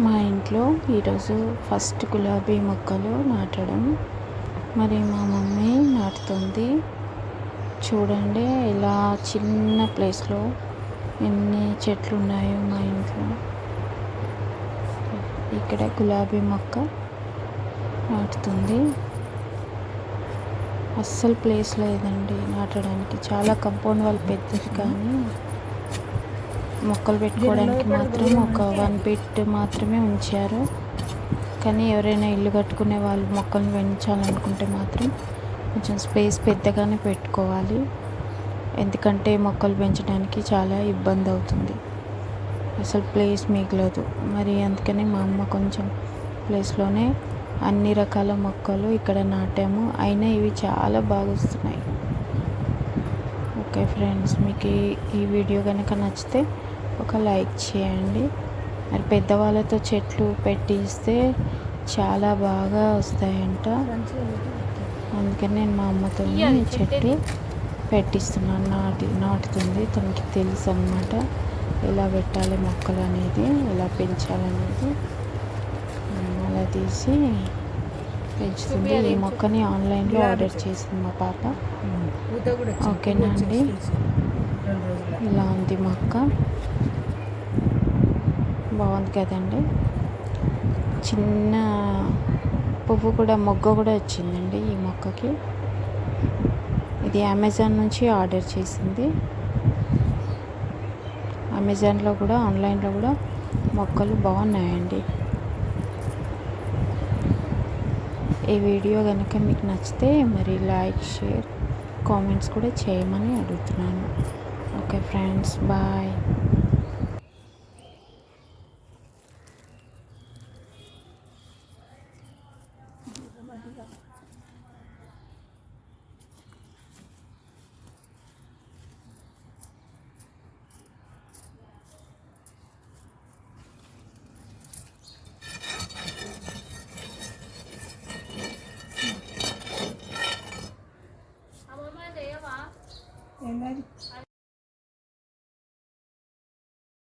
మా ఇంట్లో ఈరోజు ఫస్ట్ గులాబీ మొక్కలు నాటడం. మరి మా మమ్మీ నాటుతుంది. చూడండి ఇలా చిన్న ప్లేస్లో ఎన్ని చెట్లు ఉన్నాయో మా ఇంట్లో. ఇక్కడ గులాబీ మొక్క నాటుతుంది. అస్సలు ప్లేస్ లేదండి నాటడానికి. చాలా కంపౌండ్ వాళ్ళు పెద్దది, కానీ మొక్కలు పెట్టుకోవడానికి మాత్రం ఒక 1 ఫీట్ మాత్రమే ఉంచారు. కానీ ఎవరైనా ఇల్లు కట్టుకునే వాళ్ళు మొక్కలను పెంచాలనుకుంటే మాత్రం కొంచెం స్పేస్ పెద్దగానే పెట్టుకోవాలి. ఎందుకంటే మొక్కలు పెంచడానికి చాలా ఇబ్బంది అవుతుంది, అసలు ప్లేస్ మిగలదు. మరి అందుకని మా అమ్మ కొంచెం ప్లేస్లోనే అన్ని రకాల మొక్కలు ఇక్కడ నాటాము. అయినా ఇవి చాలా బాగా వస్తున్నాయి. ఓకే ఫ్రెండ్స్, మీకు ఈ వీడియో కనుక నచ్చితే ఒక లైక్ చేయండి. మరి పెద్దవాళ్ళతో చెట్లు పెట్టిస్తే చాలా బాగా వస్తాయంట. అందుకని నేను మా అమ్మతో చెట్టు పెట్టిస్తున్నాను. నాటుతుంది. తనకి తెలుసు అన్నమాట ఎలా పెట్టాలి మొక్కలు అనేది, ఎలా పెంచాలనేది. అలా తీసి పెంచుతుంది. ఈ మొక్కని ఆన్లైన్లో ఆర్డర్ చేసింది మా పాప. ఓకేనా అండి, ఇలా ఉంది మొక్క. బాగుంది కదండి. చిన్న పువ్వు కూడా, మొగ్గ కూడా వచ్చిందండి ఈ మొక్కకి. ఇది అమెజాన్ నుంచి ఆర్డర్ చేసింది. అమెజాన్లో కూడా, ఆన్లైన్లో కూడా మొక్కలు బాగున్నాయండి. ఈ వీడియో కనుక మీకు నచ్చితే మరి లైక్, షేర్, కామెంట్స్ కూడా చేయమని అడుగుతున్నాను. Okay friends, bye.